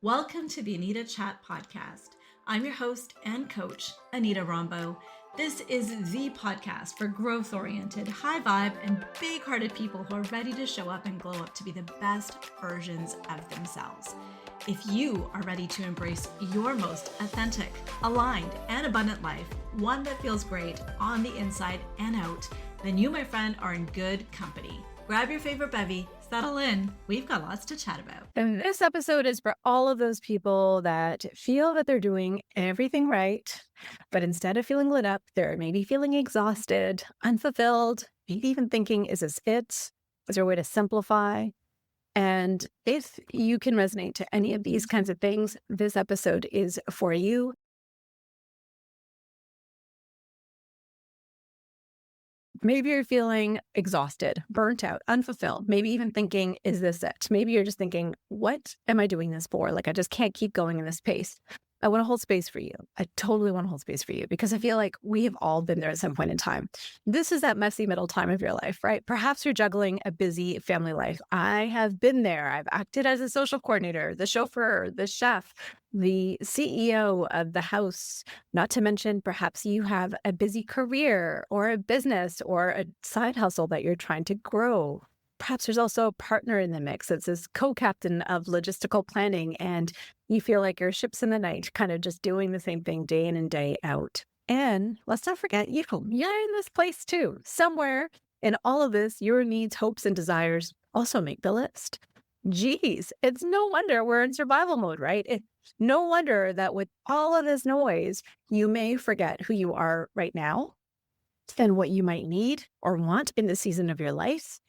Welcome to the Anita Chat Podcast. I'm your host and coach, Anita Rombo. This is the podcast for growth-oriented, high-vibe, and big-hearted people who are ready to show up and glow up to be the best versions of themselves. If you are ready to embrace your most authentic, aligned, and abundant life, one that feels great on the inside and out, then you, my friend, are in good company. Grab your favorite bevy, settle in. We've got lots to chat about. And this episode is for all of those people that feel that they're doing everything right, but instead of feeling lit up, they're maybe feeling exhausted, unfulfilled, maybe even thinking, is this it? Is there a way to simplify? And if you can resonate to any of these kinds of things, this episode is for you. Maybe you're feeling exhausted, burnt out, unfulfilled, maybe even thinking, is this it? Maybe you're just thinking, what am I doing this for? Like, I just can't keep going in this pace. I want to hold space for you. I totally want to hold space for you because I feel like we have all been there at some point in time. This is that messy middle time of your life, right? Perhaps you're juggling a busy family life. I have been there. I've acted as a social coordinator, the chauffeur, the chef, the CEO of the house, not to mention perhaps you have a busy career or a business or a side hustle that you're trying to grow. Perhaps there's also a partner in the mix that's this co-captain of logistical planning, and you feel like you're ships in the night, kind of just doing the same thing day in and day out. And let's not forget, you're in this place too. Somewhere in all of this, your needs, hopes, and desires also make the list. Geez, it's no wonder we're in survival mode, right? It's no wonder that with all of this noise, you may forget who you are right now and what you might need or want in the season of your life.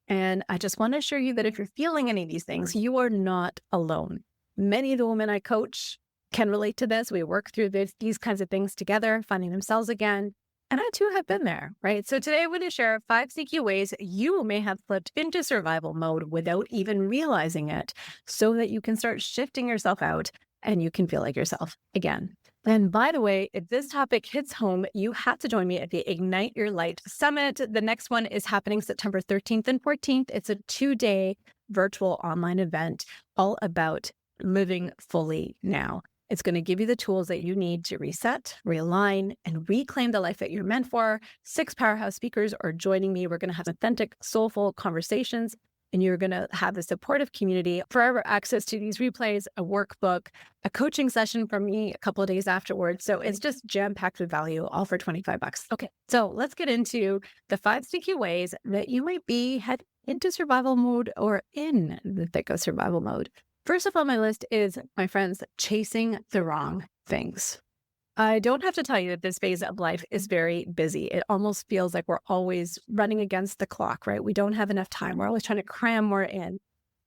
And I just want to assure you that if you're feeling any of these things, you are not alone. Many of the women I coach can relate to this. We work through these kinds of things together, finding themselves again. And I too have been there, right? So today I'm going to share 5 sneaky ways you may have slipped into survival mode without even realizing it so that you can start shifting yourself out and you can feel like yourself again. And by the way, if this topic hits home, you have to join me at the Ignite Your Light Summit. The next one is happening September 13th and 14th. It's a 2-day virtual online event all about living fully now. It's going to give you the tools that you need to reset, realign, and reclaim the life that you're meant for. 6 powerhouse speakers are joining me. We're going to have authentic, soulful conversations, and you're going to have a supportive community, forever access to these replays, a workbook, a coaching session from me a couple of days afterwards. So it's just jam-packed with value, all for $25. Okay, so let's get into the 5 sneaky ways that you might be heading into survival mode or in the thick of survival mode. First up on my list is, my friends, chasing the wrong things. I don't have to tell you that this phase of life is very busy. It almost feels like we're always running against the clock, right? We don't have enough time. We're always trying to cram more in.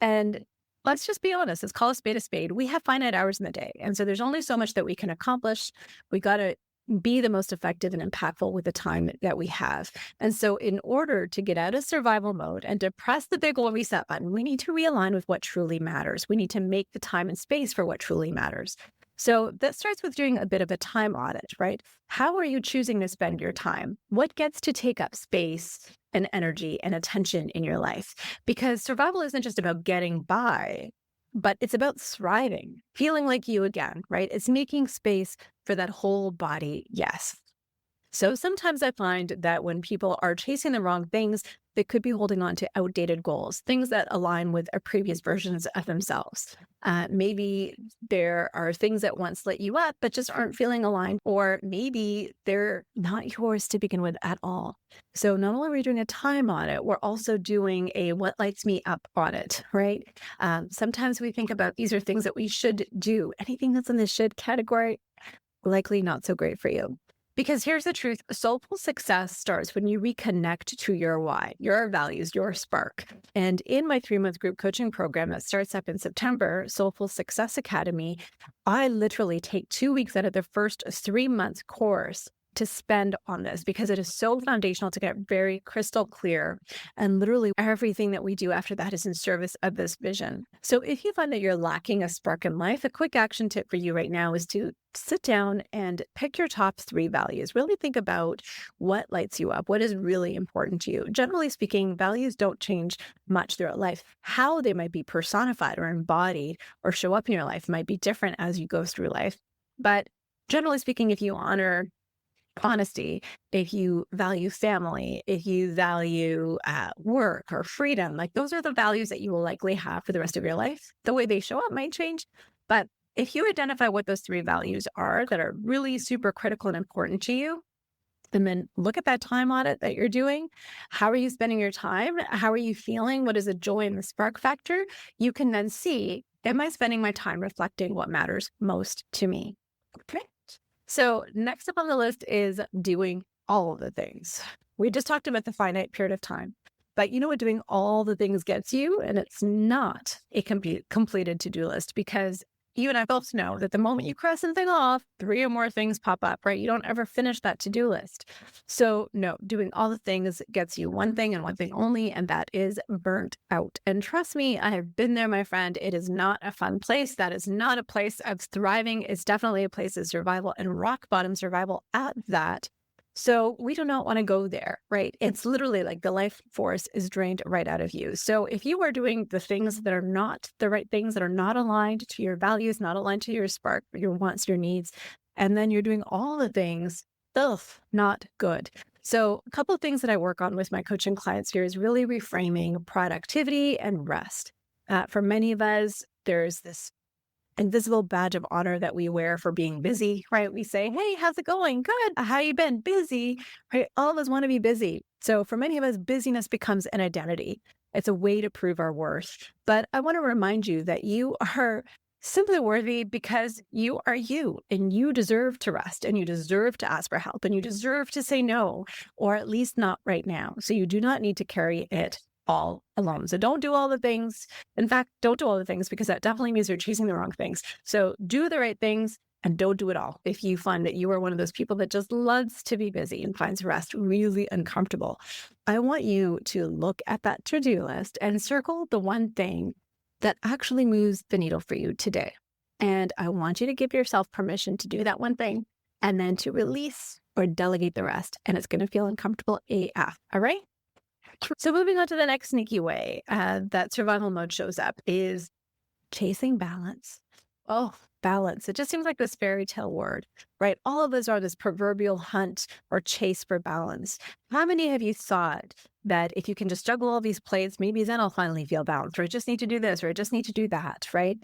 And let's just be honest. Let's call a spade a spade. We have finite hours in the day. And so there's only so much that we can accomplish. We got to be the most effective and impactful with the time that we have. And so in order to get out of survival mode and to press the big ol' reset button, we need to realign with what truly matters. We need to make the time and space for what truly matters. So that starts with doing a bit of a time audit, right? How are you choosing to spend your time? What gets to take up space and energy and attention in your life? Because survival isn't just about getting by, but it's about thriving, feeling like you again, right? It's making space for that whole body yes. So sometimes I find that when people are chasing the wrong things, they could be holding on to outdated goals, things that align with previous versions of themselves. Maybe there are things that once lit you up, but just aren't feeling aligned, or maybe they're not yours to begin with at all. So not only are we doing a time audit, we're also doing a what lights me up audit, right? Sometimes we think about these are things that we should do. Anything that's in the should category, likely not so great for you. Because here's the truth, soulful success starts when you reconnect to your why, your values, your spark. And in my 3-month group coaching program that starts up in September, Soulful Success Academy, I literally take 2 weeks out of the first 3-month course to spend on this because it is so foundational to get very crystal clear. And literally everything that we do after that is in service of this vision. So if you find that you're lacking a spark in life, a quick action tip for you right now is to sit down and pick your top 3 values. Really think about what lights you up, what is really important to you. Generally speaking, values don't change much throughout life. How they might be personified or embodied or show up in your life might be different as you go through life. But generally speaking, if you honor honesty, if you value family, if you value work or freedom, like those are the values that you will likely have for the rest of your life. The way they show up might change, but if you identify what those 3 values are that are really super critical and important to you, and then look at that time audit that you're doing. How are you spending your time? How are you feeling? What is the joy and the spark factor? You can then see, am I spending my time reflecting what matters most to me? Okay. So next up on the list is doing all of the things. We just talked about the finite period of time, but you know what doing all the things gets you? And it's not a completed to-do list, because you and I both know that the moment you cross something off, 3 or more things pop up, right? You don't ever finish that to-do list. So no, doing all the things gets you one thing and one thing only, and that is burnt out. And trust me, I have been there, my friend. It is not a fun place. That is not a place of thriving. It's definitely a place of survival, and rock bottom survival at that. So we do not want to go there, right? It's literally like the life force is drained right out of you. So if you are doing the things that are not the right things, that are not aligned to your values, not aligned to your spark, your wants, your needs, and then you're doing all the things, ugh, not good. So a couple of things that I work on with my coaching clients here is really reframing productivity and rest. For many of us, there's this invisible badge of honor that we wear for being busy, right? We say, hey, how's it going? Good. How you been? Busy, right? All of us want to be busy. So for many of us, busyness becomes an identity. It's a way to prove our worth. But I want to remind you that you are simply worthy because you are you, and you deserve to rest, and you deserve to ask for help, and you deserve to say no, or at least not right now. So you do not need to carry it all alone. So don't do all the things. In fact, don't do all the things, because that definitely means you're choosing the wrong things. So do the right things and don't do it all. If you find that you are one of those people that just loves to be busy and finds rest really uncomfortable, I want you to look at that to-do list and circle the one thing that actually moves the needle for you today. And I want you to give yourself permission to do that one thing and then to release or delegate the rest. And it's going to feel uncomfortable AF. All right? So moving on to the next sneaky way that survival mode shows up is chasing balance. Oh, balance. It just seems like this fairy tale word, right? All of us are this proverbial hunt or chase for balance. How many of you thought that if you can just juggle all these plates, maybe then I'll finally feel balanced, or I just need to do this, or I just need to do that, right?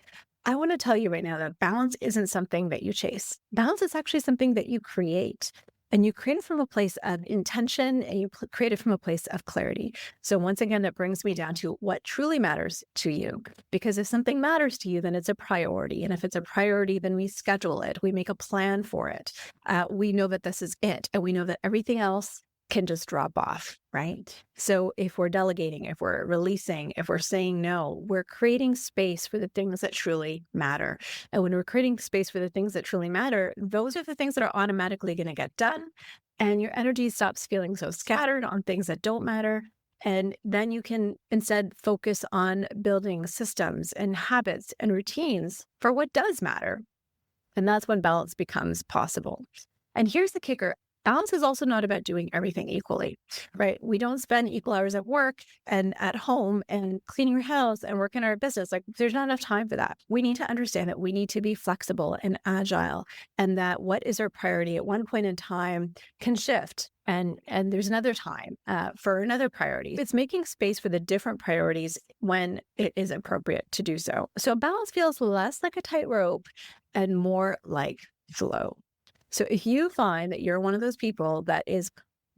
I want to tell you right now that balance isn't something that you chase. Balance is actually something that you create. And you create it from a place of intention, and you create it from a place of clarity. So once again, that brings me down to what truly matters to you. Because if something matters to you, then it's a priority. And if it's a priority, then we schedule it. We make a plan for it. We know that this is it. And we know that everything else can just drop off, right? So if we're delegating, if we're releasing, if we're saying no, we're creating space for the things that truly matter. And when we're creating space for the things that truly matter, those are the things that are automatically going to get done. And your energy stops feeling so scattered on things that don't matter. And then you can instead focus on building systems and habits and routines for what does matter. And that's when balance becomes possible. And here's the kicker. Balance is also not about doing everything equally, right? We don't spend equal hours at work and at home and cleaning our house and working our business. Like, there's not enough time for that. We need to understand that we need to be flexible and agile, and that what is our priority at one point in time can shift. And there's another time for another priority. It's making space for the different priorities when it is appropriate to do so. So balance feels less like a tightrope and more like flow. So if you find that you're one of those people that is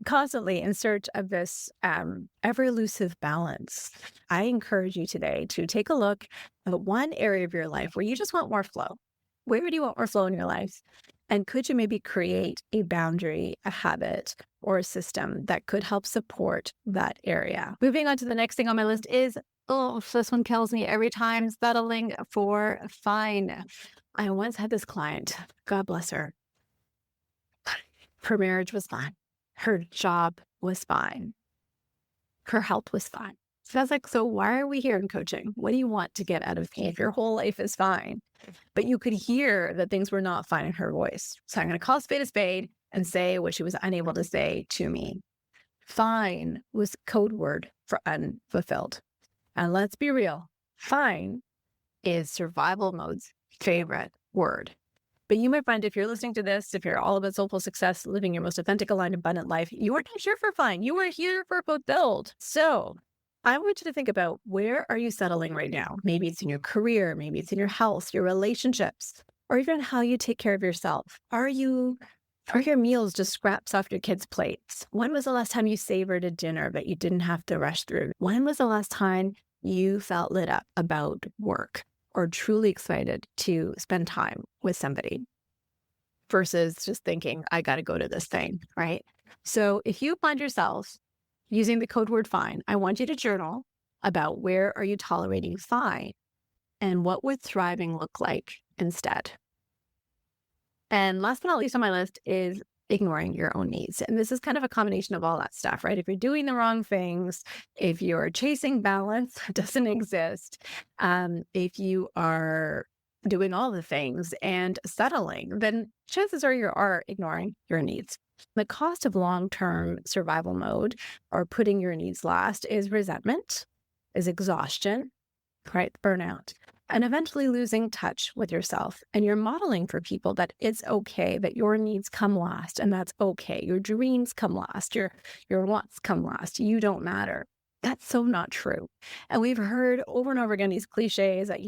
constantly in search of this ever elusive balance, I encourage you today to take a look at one area of your life where you just want more flow. Where do you want more flow in your life? And could you maybe create a boundary, a habit, or a system that could help support that area? Moving on to the next thing on my list is, oh, this one kills me every time, settling for fine. I once had this client, God bless her. Her marriage was fine. Her job was fine. Her health was fine. So I was like, so why are we here in coaching? What do you want to get out of me if your whole life is fine? But you could hear that things were not fine in her voice. So I'm going to call a spade and say what she was unable to say to me. Fine was code word for unfulfilled. And let's be real, fine is survival mode's favorite word. But you might find if you're listening to this, if you're all about soulful success, living your most authentic, aligned, abundant life, you are not here for fine. You are here for fulfilled. So I want you to think about, where are you settling right now? Maybe it's in your career, maybe it's in your health, your relationships, or even how you take care of yourself. Are your meals just scraps off your kids' plates? When was the last time you savored a dinner that you didn't have to rush through? When was the last time you felt lit up about work or truly excited to spend time with somebody versus just thinking, I got to go to this thing, right? So if you find yourself using the code word fine, I want you to journal about, where are you tolerating fine and what would thriving look like instead? And last but not least on my list is ignoring your own needs. And this is kind of a combination of all that stuff, right? If you're doing the wrong things, if you're chasing balance, it doesn't exist. If you are doing all the things and settling, then chances are you are ignoring your needs. The cost of long-term survival mode, or putting your needs last, is resentment, is exhaustion, right? Burnout, and eventually losing touch with yourself. And you're modeling for people that it's okay, that your needs come last, and that's okay. Your dreams come last, your wants come last. You don't matter. That's so not true. And we've heard over and over again these cliches that,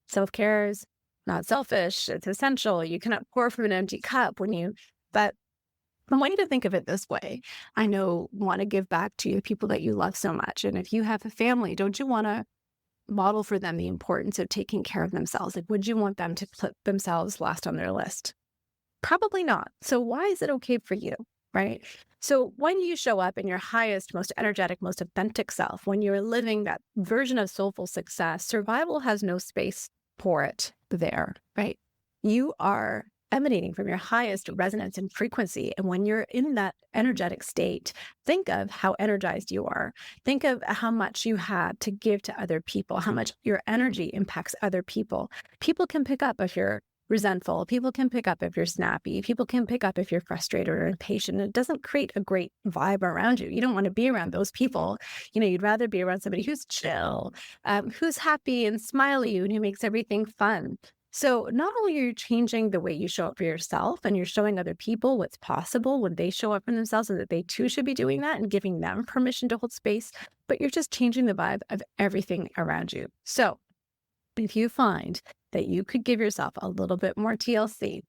self-care is not selfish, it's essential. You cannot pour from an empty cup but I want you to think of it this way. I want to give back to the people that you love so much. And if you have a family, don't you want to model for them the importance of taking care of themselves? Like, would you want them to put themselves last on their list? Probably not. So why is it okay for you, right? So when you show up in your highest, most energetic, most authentic self, when you're living that version of soulful success, survival has no space for it there, right? You are emanating from your highest resonance and frequency. And when you're in that energetic state, think of how energized you are. Think of how much you have to give to other people, how much your energy impacts other people. People can pick up if you're resentful. People can pick up if you're snappy. People can pick up if you're frustrated or impatient. It doesn't create a great vibe around you. You don't want to be around those people. You'd rather be around somebody who's chill, who's happy and smiley, and who makes everything fun. So not only are you changing the way you show up for yourself, and you're showing other people what's possible when they show up for themselves, and that they too should be doing that and giving them permission to hold space, but you're just changing the vibe of everything around you. So if you find that you could give yourself a little bit more TLC,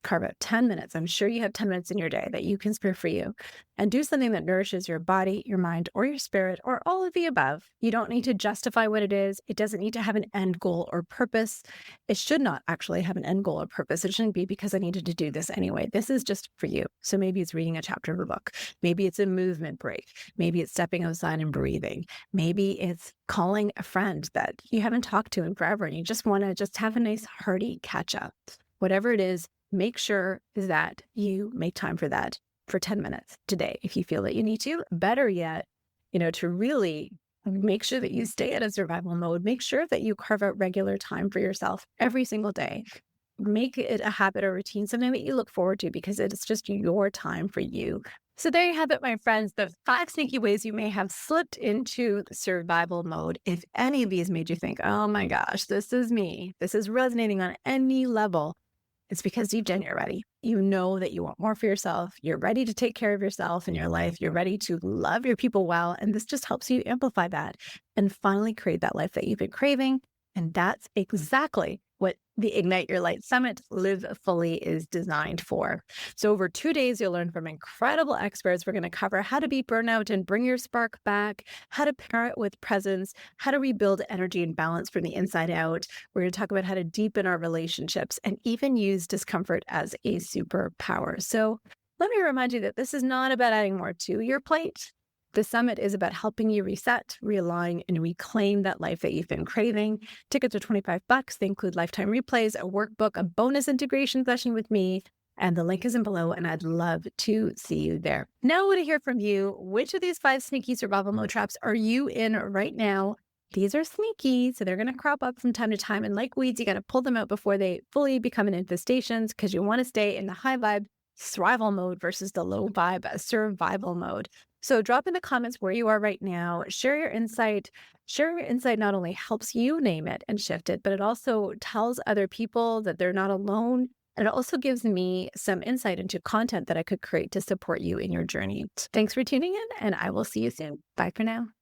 carve out 10 minutes. I'm sure you have 10 minutes in your day that you can spare for you, and do something that nourishes your body, your mind, or your spirit, or all of the above. You don't need to justify what it is. It doesn't need to have an end goal or purpose. It should not actually have an end goal or purpose. It shouldn't be because I needed to do this anyway. This is just for you. So maybe it's reading a chapter of a book. Maybe it's a movement break. Maybe it's stepping outside and breathing. Maybe it's calling a friend that you haven't talked to in forever, and you just want to just have a nice hearty catch up. Whatever it is, make sure that you make time for that for 10 minutes today. If you feel that you need to, better yet, to really make sure that you stay in a survival mode, make sure that you carve out regular time for yourself every single day. Make it a habit or routine, something that you look forward to, because it's just your time for you. So there you have it, my friends, the 5 sneaky ways you may have slipped into survival mode. If any of these made you think, oh my gosh, this is me, this is resonating on any level, it's because deep down you're ready. You know that you want more for yourself. You're ready to take care of yourself and your life. You're ready to love your people well. And this just helps you amplify that and finally create that life that you've been craving. And that's exactly what the Ignite Your Light Summit Live Fully is designed for. So over 2 days, you'll learn from incredible experts. We're going to cover how to beat burnout and bring your spark back, how to parent with presence, how to rebuild energy and balance from the inside out. We're going to talk about how to deepen our relationships and even use discomfort as a superpower. So let me remind you that this is not about adding more to your plate. The summit is about helping you reset, realign, and reclaim that life that you've been craving. Tickets are $25. They include lifetime replays, a workbook, a bonus integration session with me, And the link is in below, and I'd love to see you there. Now I want to hear from you. Which of these 5 sneaky survival mode traps are you in right now? These are sneaky, so they're going to crop up from time to time. And like weeds, you got to pull them out before they fully become an infestation because you want to stay in the high vibe thrival mode versus the low vibe survival mode. So drop in the comments where you are right now. Share your insight. Sharing your insight not only helps you name it and shift it, but it also tells other people that they're not alone. And it also gives me some insight into content that I could create to support you in your journey. Thanks for tuning in, and I will see you soon. Bye for now.